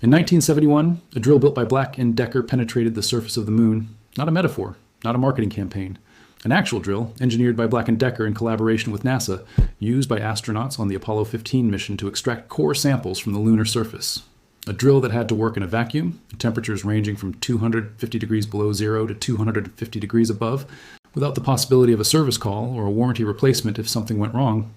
In 1971, a drill built by Black & Decker penetrated the surface of the moon. Not a metaphor, not a marketing campaign. An actual drill, engineered by Black & Decker in collaboration with NASA, used by astronauts on the Apollo 15 mission to extract core samples from the lunar surface. A drill that had to work in a vacuum, temperatures ranging from 250 degrees below zero to 250 degrees above, without the possibility of a service call or a warranty replacement if something went wrong.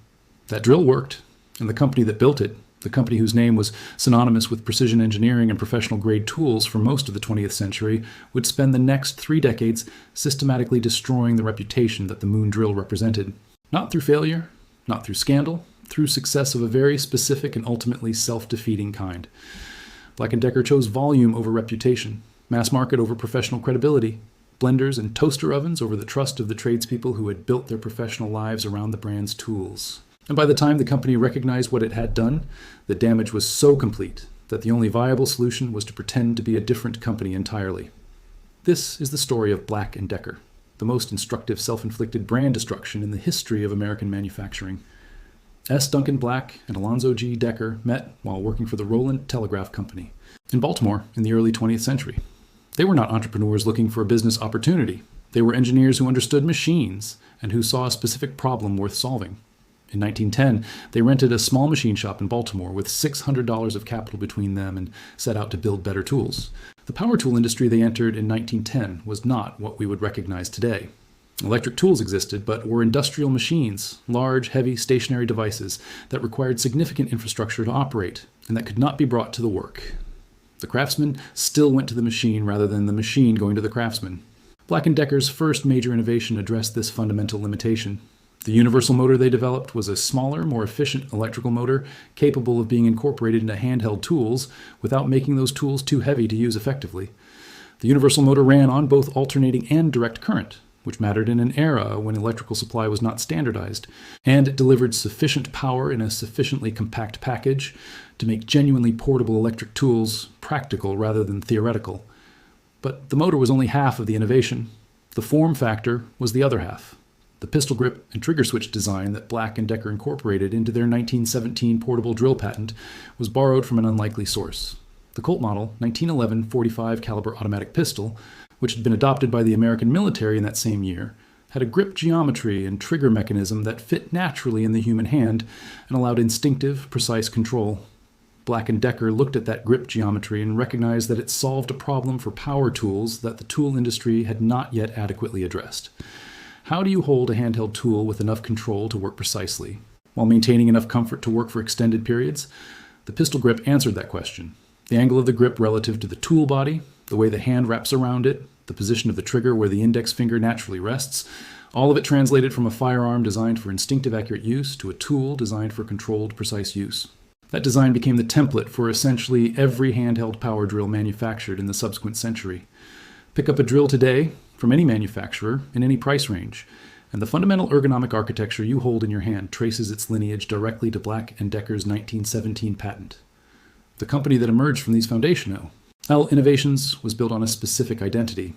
That drill worked, and the company that built it, the company whose name was synonymous with precision engineering and professional-grade tools for most of the 20th century, would spend the next 3 decades systematically destroying the reputation that the moon drill represented. Not through failure, not through scandal, through success of a very specific and ultimately self-defeating kind. Black & Decker chose volume over reputation, mass market over professional credibility, blenders and toaster ovens over the trust of the tradespeople who had built their professional lives around the brand's tools. And by the time the company recognized what it had done, the damage was so complete that the only viable solution was to pretend to be a different company entirely. This is the story of Black & Decker, the most instructive self-inflicted brand destruction in the history of American manufacturing. S. Duncan Black and Alonzo G. Decker met while working for the Roland Telegraph Company in Baltimore in the early 20th century. They were not entrepreneurs looking for a business opportunity. They were engineers who understood machines and who saw a specific problem worth solving. In 1910, they rented a small machine shop in Baltimore with $600 of capital between them and set out to build better tools. The power tool industry they entered in 1910 was not what we would recognize today. Electric tools existed, but were industrial machines, large, heavy, stationary devices that required significant infrastructure to operate and that could not be brought to the work. The craftsman still went to the machine rather than the machine going to the craftsman. Black & Decker's first major innovation addressed this fundamental limitation. The universal motor they developed was a smaller, more efficient electrical motor capable of being incorporated into handheld tools without making those tools too heavy to use effectively. The universal motor ran on both alternating and direct current, which mattered in an era when electrical supply was not standardized, and it delivered sufficient power in a sufficiently compact package to make genuinely portable electric tools practical rather than theoretical. But the motor was only half of the innovation. The form factor was the other half. The pistol grip and trigger switch design that Black & Decker incorporated into their 1917 portable drill patent was borrowed from an unlikely source. The Colt model 1911 .45 caliber automatic pistol, which had been adopted by the American military in that same year, had a grip geometry and trigger mechanism that fit naturally in the human hand and allowed instinctive, precise control. Black & Decker looked at that grip geometry and recognized that it solved a problem for power tools that the tool industry had not yet adequately addressed. How do you hold a handheld tool with enough control to work precisely, while maintaining enough comfort to work for extended periods? The pistol grip answered that question. The angle of the grip relative to the tool body, the way the hand wraps around it, the position of the trigger where the index finger naturally rests, all of it translated from a firearm designed for instinctive accurate use to a tool designed for controlled, precise use. That design became the template for essentially every handheld power drill manufactured in the subsequent century. Pick up a drill today from any manufacturer in any price range, and the fundamental ergonomic architecture you hold in your hand traces its lineage directly to Black & Decker's 1917 patent. The company that emerged from these foundational innovations was built on a specific identity.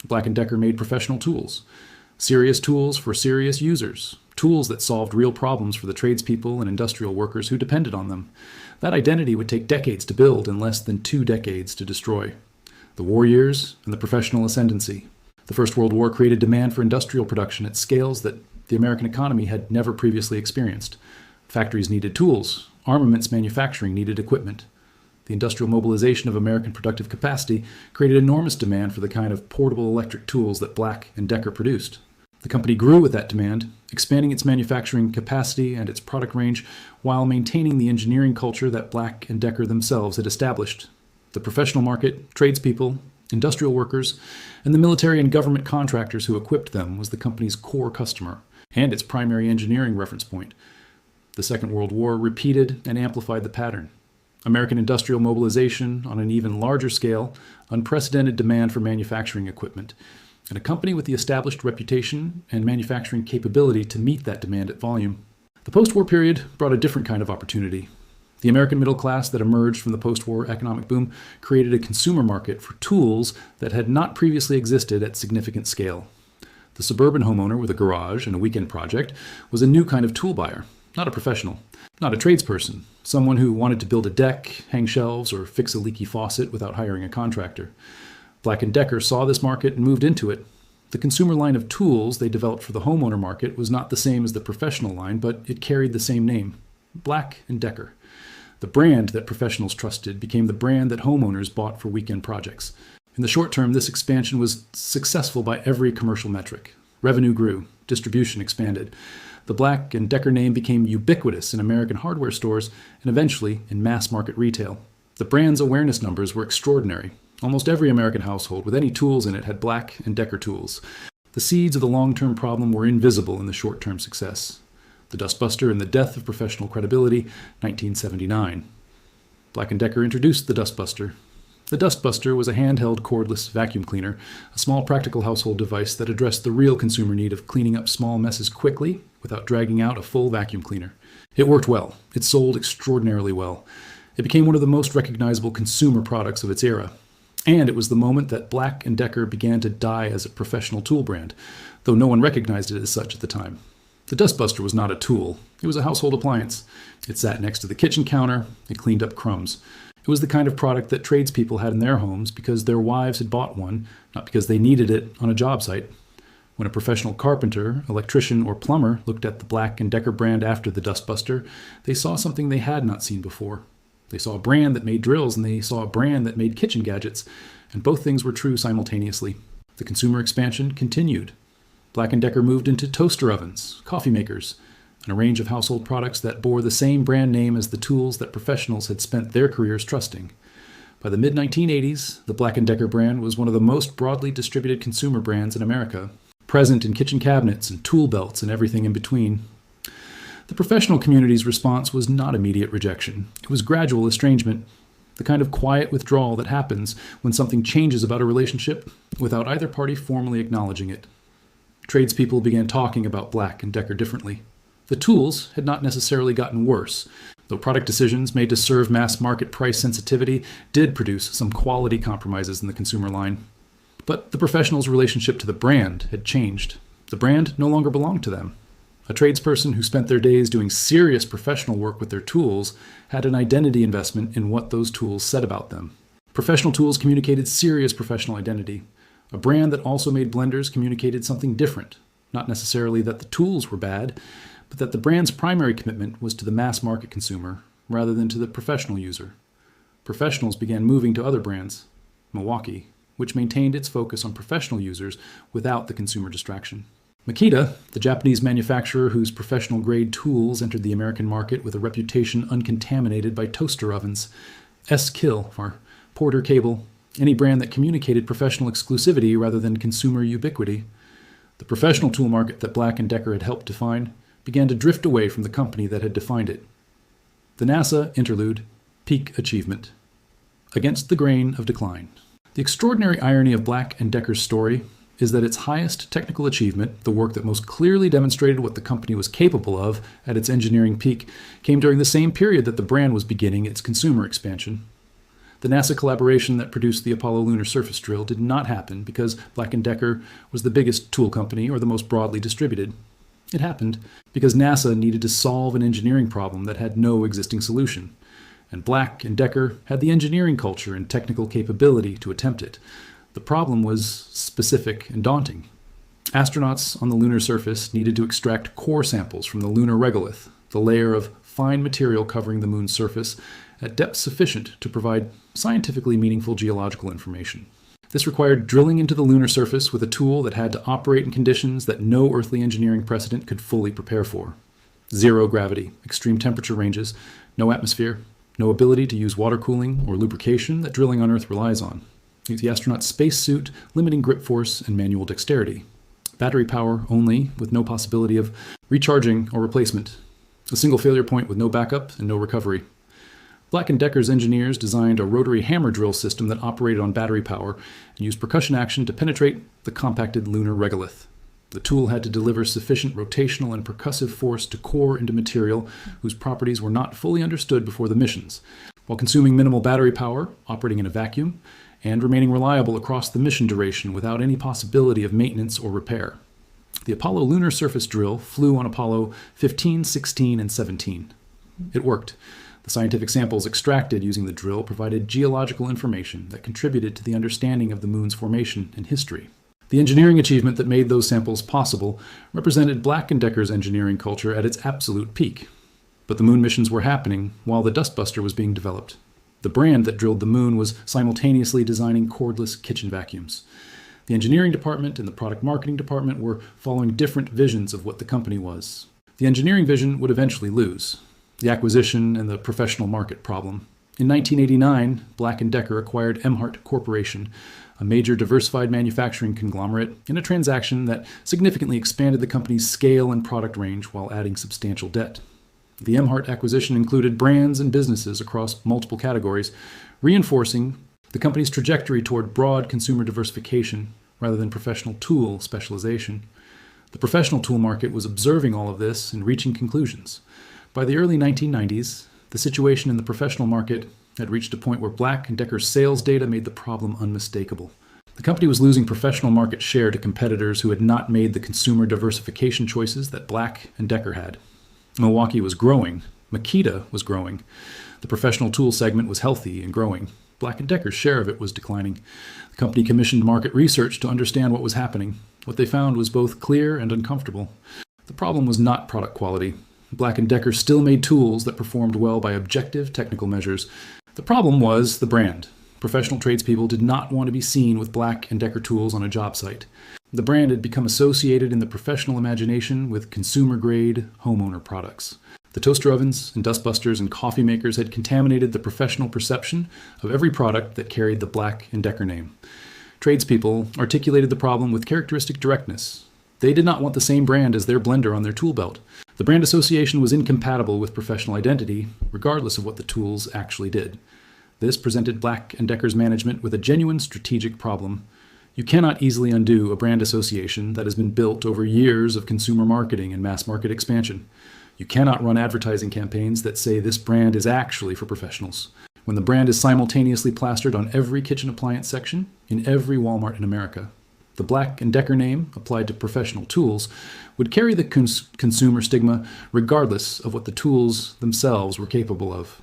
Black & Decker made professional tools for serious users, tools that solved real problems for the tradespeople and industrial workers who depended on them. That identity would take decades to build and less than 2 decades to destroy. The war years and the professional ascendancy. The First World War created demand for industrial production at scales that the American economy had never previously experienced. Factories needed tools. Armaments manufacturing needed equipment. The industrial mobilization of American productive capacity created enormous demand for the kind of portable electric tools that Black & Decker produced. The company grew with that demand, expanding its manufacturing capacity and its product range while maintaining the engineering culture that Black & Decker themselves had established. The professional market, tradespeople, industrial workers, and the military and government contractors who equipped them was the company's core customer and its primary engineering reference point. The Second World War repeated and amplified the pattern. American industrial mobilization on an even larger scale, unprecedented demand for manufacturing equipment, and a company with the established reputation and manufacturing capability to meet that demand at volume. The post-war period brought a different kind of opportunity. The American middle class that emerged from the post-war economic boom created a consumer market for tools that had not previously existed at significant scale. The suburban homeowner with a garage and a weekend project was a new kind of tool buyer, not a professional, not a tradesperson, someone who wanted to build a deck, hang shelves, or fix a leaky faucet without hiring a contractor. Black & Decker saw this market and moved into it. The consumer line of tools they developed for the homeowner market was not the same as the professional line, but it carried the same name, Black & Decker. The brand that professionals trusted became the brand that homeowners bought for weekend projects. In the short term, this expansion was successful by every commercial metric. Revenue grew, distribution expanded. The Black & Decker name became ubiquitous in American hardware stores and eventually in mass market retail. The brand's awareness numbers were extraordinary. Almost every American household with any tools in it had Black & Decker tools. The seeds of the long-term problem were invisible in the short-term success. The Dustbuster and the Death of Professional Credibility, 1979. Black & Decker introduced the Dustbuster. The Dustbuster was a handheld cordless vacuum cleaner, a small practical household device that addressed the real consumer need of cleaning up small messes quickly without dragging out a full vacuum cleaner. It worked well. It sold extraordinarily well. It became one of the most recognizable consumer products of its era. And it was the moment that Black & Decker began to die as a professional tool brand, though no one recognized it as such at the time. The Dustbuster was not a tool. It was a household appliance. It sat next to the kitchen counter. It cleaned up crumbs. It was the kind of product that tradespeople had in their homes because their wives had bought one, not because they needed it on a job site. When a professional carpenter, electrician, or plumber looked at the Black & Decker brand after the Dustbuster, they saw something they had not seen before. They saw a brand that made drills, and they saw a brand that made kitchen gadgets, and both things were true simultaneously. The consumer expansion continued. Black & Decker moved into toaster ovens, coffee makers, and a range of household products that bore the same brand name as the tools that professionals had spent their careers trusting. By the mid-1980s, the Black & Decker brand was one of the most broadly distributed consumer brands in America, present in kitchen cabinets and tool belts and everything in between. The professional community's response was not immediate rejection. It was gradual estrangement, the kind of quiet withdrawal that happens when something changes about a relationship without either party formally acknowledging it. Tradespeople began talking about Black & Decker differently. The tools had not necessarily gotten worse, though product decisions made to serve mass market price sensitivity did produce some quality compromises in the consumer line. But the professionals' relationship to the brand had changed. The brand no longer belonged to them. A tradesperson who spent their days doing serious professional work with their tools had an identity investment in what those tools said about them. Professional tools communicated serious professional identity. A brand that also made blenders communicated something different, not necessarily that the tools were bad, but that the brand's primary commitment was to the mass market consumer rather than to the professional user. Professionals began moving to other brands, Milwaukee, which maintained its focus on professional users without the consumer distraction. Makita, the Japanese manufacturer whose professional-grade tools entered the American market with a reputation uncontaminated by toaster ovens, S-Kill, or Porter Cable, any brand that communicated professional exclusivity rather than consumer ubiquity. The professional tool market that Black & Decker had helped define began to drift away from the company that had defined it. The NASA interlude, peak achievement. Against the grain of decline. The extraordinary irony of Black & Decker's story is that its highest technical achievement, the work that most clearly demonstrated what the company was capable of at its engineering peak, came during the same period that the brand was beginning its consumer expansion. The NASA collaboration that produced the Apollo lunar surface drill did not happen because Black & Decker was the biggest tool company or the most broadly distributed. It happened because NASA needed to solve an engineering problem that had no existing solution, and Black & Decker had the engineering culture and technical capability to attempt it. The problem was specific and daunting. Astronauts on the lunar surface needed to extract core samples from the lunar regolith, the layer of fine material covering the moon's surface, at depth sufficient to provide scientifically meaningful geological information. This required drilling into the lunar surface with a tool that had to operate in conditions that no earthly engineering precedent could fully prepare for. Zero gravity, extreme temperature ranges, no atmosphere, no ability to use water cooling or lubrication that drilling on Earth relies on. The astronaut's spacesuit limiting grip force and manual dexterity. Battery power only, with no possibility of recharging or replacement. A single failure point with no backup and no recovery. Black & Decker's engineers designed a rotary hammer drill system that operated on battery power and used percussion action to penetrate the compacted lunar regolith. The tool had to deliver sufficient rotational and percussive force to core into material whose properties were not fully understood before the missions, while consuming minimal battery power, operating in a vacuum, and remaining reliable across the mission duration without any possibility of maintenance or repair. The Apollo lunar surface drill flew on Apollo 15, 16, and 17. It worked. The scientific samples extracted using the drill provided geological information that contributed to the understanding of the moon's formation and history. The engineering achievement that made those samples possible represented Black & Decker's engineering culture at its absolute peak. But the moon missions were happening while the Dustbuster was being developed. The brand that drilled the moon was simultaneously designing cordless kitchen vacuums. The engineering department and the product marketing department were following different visions of what the company was. The engineering vision would eventually lose. The acquisition and the professional market problem. In 1989, Black & Decker acquired Emhart Corporation, a major diversified manufacturing conglomerate, in a transaction that significantly expanded the company's scale and product range while adding substantial debt. The Emhart acquisition included brands and businesses across multiple categories, reinforcing the company's trajectory toward broad consumer diversification rather than professional tool specialization. The professional tool market was observing all of this and reaching conclusions. By the early 1990s, the situation in the professional market had reached a point where Black & Decker's sales data made the problem unmistakable. The company was losing professional market share to competitors who had not made the consumer diversification choices that Black & Decker had. Milwaukee was growing. Makita was growing. The professional tool segment was healthy and growing. Black & Decker's share of it was declining. The company commissioned market research to understand what was happening. What they found was both clear and uncomfortable. The problem was not product quality. Black & Decker still made tools that performed well by objective technical measures. The problem was the brand. Professional tradespeople did not want to be seen with Black & Decker tools on a job site. The brand had become associated in the professional imagination with consumer-grade homeowner products. The toaster ovens and dustbusters and coffee makers had contaminated the professional perception of every product that carried the Black & Decker name. Tradespeople articulated the problem with characteristic directness. They did not want the same brand as their blender on their tool belt. The brand association was incompatible with professional identity, regardless of what the tools actually did. This presented Black & Decker's management with a genuine strategic problem. You cannot easily undo a brand association that has been built over years of consumer marketing and mass market expansion. You cannot run advertising campaigns that say this brand is actually for professionals, when the brand is simultaneously plastered on every kitchen appliance section in every Walmart in America. The Black & Decker name, applied to professional tools, would carry the consumer stigma regardless of what the tools themselves were capable of.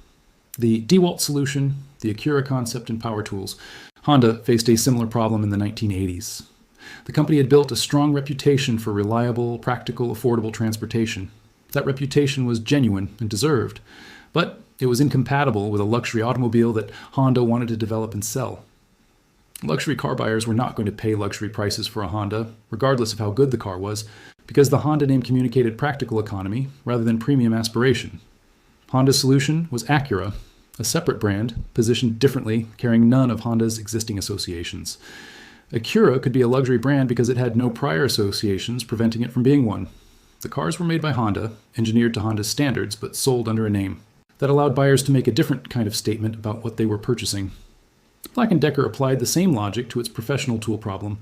The DeWalt solution, the Acura concept, and power tools. Honda faced a similar problem in the 1980s. The company had built a strong reputation for reliable, practical, affordable transportation. That reputation was genuine and deserved, but it was incompatible with a luxury automobile that Honda wanted to develop and sell. Luxury car buyers were not going to pay luxury prices for a Honda, regardless of how good the car was, because the Honda name communicated practical economy rather than premium aspiration. Honda's solution was Acura, a separate brand, positioned differently, carrying none of Honda's existing associations. Acura could be a luxury brand because it had no prior associations preventing it from being one. The cars were made by Honda, engineered to Honda's standards, but sold under a name. That allowed buyers to make a different kind of statement about what they were purchasing. Black & Decker applied the same logic to its professional tool problem.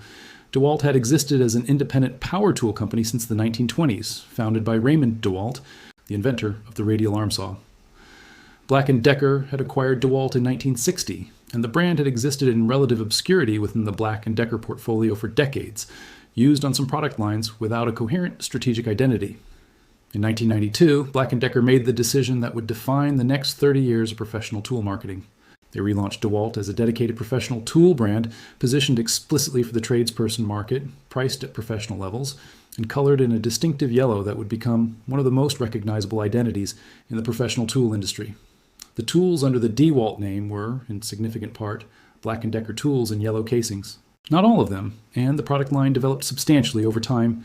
DeWalt had existed as an independent power tool company since the 1920s, founded by Raymond DeWalt, the inventor of the radial arm saw. Black & Decker had acquired DeWalt in 1960, and the brand had existed in relative obscurity within the Black & Decker portfolio for decades, used on some product lines without a coherent strategic identity. In 1992, Black & Decker made the decision that would define the next 30 years of professional tool marketing. They relaunched DeWalt as a dedicated professional tool brand, positioned explicitly for the tradesperson market, priced at professional levels, and colored in a distinctive yellow that would become one of the most recognizable identities in the professional tool industry. The tools under the DeWalt name were, in significant part, Black & Decker tools in yellow casings. Not all of them, and the product line developed substantially over time,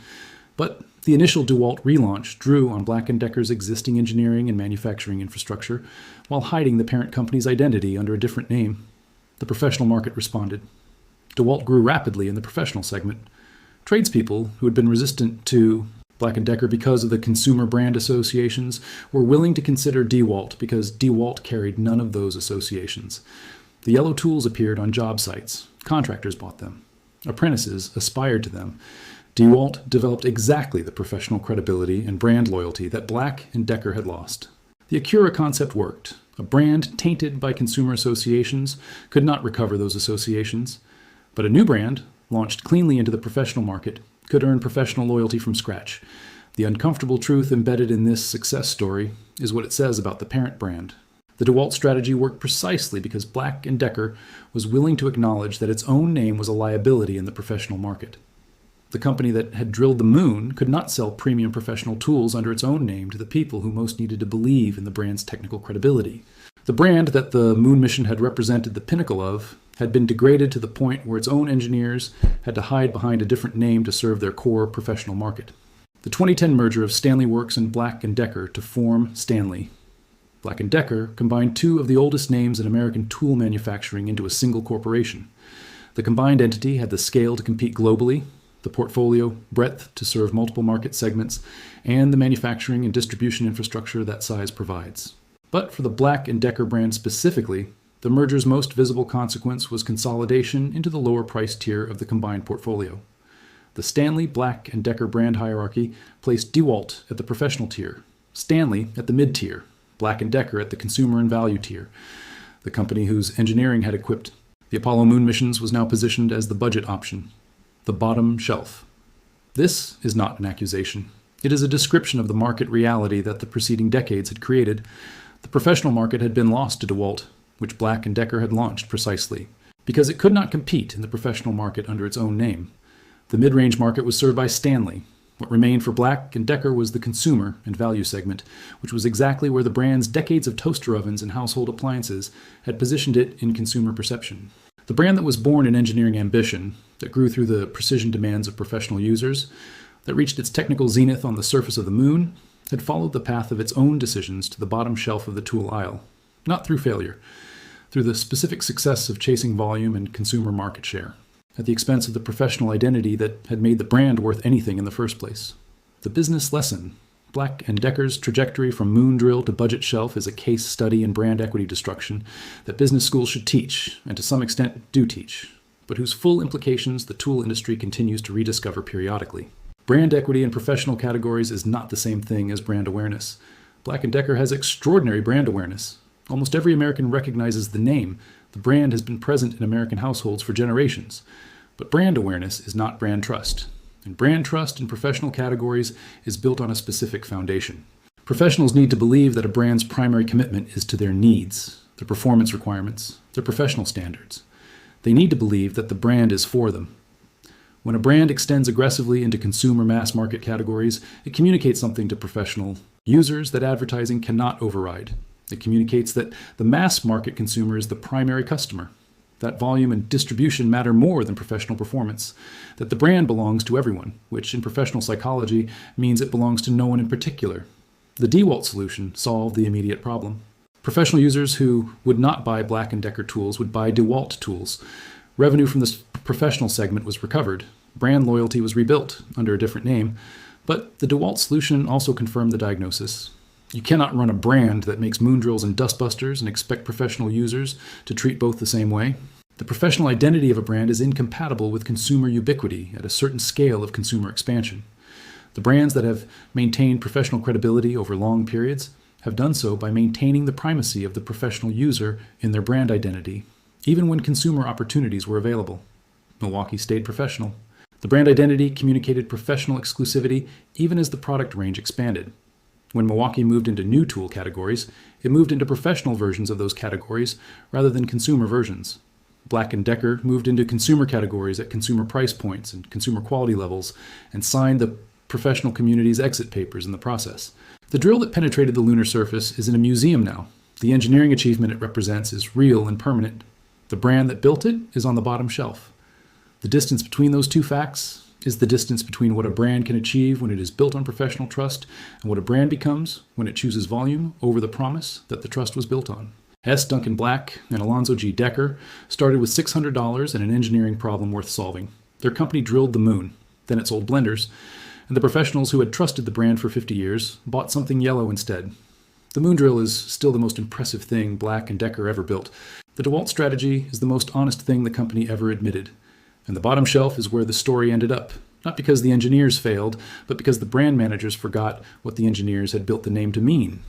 but the initial DeWalt relaunch drew on Black & Decker's existing engineering and manufacturing infrastructure while hiding the parent company's identity under a different name. The professional market responded. DeWalt grew rapidly in the professional segment. Tradespeople who had been resistant to Black & Decker because of the consumer brand associations were willing to consider DeWalt because DeWalt carried none of those associations. The yellow tools appeared on job sites. Contractors bought them. Apprentices aspired to them. DeWalt developed exactly the professional credibility and brand loyalty that Black & Decker had lost. The Acura concept worked. A brand tainted by consumer associations could not recover those associations. But a new brand, launched cleanly into the professional market, could earn professional loyalty from scratch. The uncomfortable truth embedded in this success story is what it says about the parent brand. The DeWalt strategy worked precisely because Black & Decker was willing to acknowledge that its own name was a liability in the professional market. The company that had drilled the moon could not sell premium professional tools under its own name to the people who most needed to believe in the brand's technical credibility. The brand that the moon mission had represented the pinnacle of had been degraded to the point where its own engineers had to hide behind a different name to serve their core professional market. The 2010 merger of Stanley Works and Black & Decker to form Stanley. Black & Decker combined two of the oldest names in American tool manufacturing into a single corporation. The combined entity had the scale to compete globally, the portfolio breadth to serve multiple market segments, and the manufacturing and distribution infrastructure that size provides. But for the Black & Decker brand specifically, the merger's most visible consequence was consolidation into the lower price tier of the combined portfolio. The Stanley, Black & Decker brand hierarchy placed DeWalt at the professional tier, Stanley at the mid-tier, Black & Decker at the consumer and value tier. The company whose engineering had equipped the Apollo moon missions was now positioned as the budget option, the bottom shelf. This is not an accusation. It is a description of the market reality that the preceding decades had created. The professional market had been lost to DeWalt, which Black & Decker had launched precisely, because it could not compete in the professional market under its own name. The mid-range market was served by Stanley. What remained for Black & Decker was the consumer and value segment, which was exactly where the brand's decades of toaster ovens and household appliances had positioned it in consumer perception. The brand that was born in engineering ambition, that grew through the precision demands of professional users, that reached its technical zenith on the surface of the moon, had followed the path of its own decisions to the bottom shelf of the tool aisle, not through failure, through the specific success of chasing volume and consumer market share, at the expense of the professional identity that had made the brand worth anything in the first place. The business lesson. Black & Decker's trajectory from moon drill to budget shelf is a case study in brand equity destruction that business schools should teach, and to some extent do teach, but whose full implications the tool industry continues to rediscover periodically. Brand equity in professional categories is not the same thing as brand awareness. Black & Decker has extraordinary brand awareness. Almost every American recognizes the name. The brand has been present in American households for generations. But brand awareness is not brand trust. And brand trust in professional categories is built on a specific foundation. Professionals need to believe that a brand's primary commitment is to their needs, their performance requirements, their professional standards. They need to believe that the brand is for them. When a brand extends aggressively into consumer mass market categories, it communicates something to professional users that advertising cannot override. It communicates that the mass market consumer is the primary customer, that volume and distribution matter more than professional performance, that the brand belongs to everyone, which in professional psychology means it belongs to no one in particular. The DeWalt solution solved the immediate problem. Professional users who would not buy Black & Decker tools would buy DeWalt tools. Revenue from this professional segment was recovered. Brand loyalty was rebuilt under a different name, but the DeWalt solution also confirmed the diagnosis. You cannot run a brand that makes moon drills and dustbusters and expect professional users to treat both the same way. The professional identity of a brand is incompatible with consumer ubiquity at a certain scale of consumer expansion. The brands that have maintained professional credibility over long periods have done so by maintaining the primacy of the professional user in their brand identity, even when consumer opportunities were available. Milwaukee stayed professional. The brand identity communicated professional exclusivity even as the product range expanded. When Milwaukee moved into new tool categories, it moved into professional versions of those categories rather than consumer versions. Black & Decker moved into consumer categories at consumer price points and consumer quality levels and signed the professional community's exit papers in the process. The drill that penetrated the lunar surface is in a museum now. The engineering achievement it represents is real and permanent. The brand that built it is on the bottom shelf. The distance between those two facts is the distance between what a brand can achieve when it is built on professional trust and what a brand becomes when it chooses volume over the promise that the trust was built on. S. Duncan Black and Alonzo G. Decker started with $600 and an engineering problem worth solving. Their company drilled the moon, then it sold blenders, and the professionals who had trusted the brand for 50 years bought something yellow instead. The moon drill is still the most impressive thing Black & Decker ever built. The DeWalt strategy is the most honest thing the company ever admitted. And the bottom shelf is where the story ended up, not because the engineers failed, but because the brand managers forgot what the engineers had built the name to mean.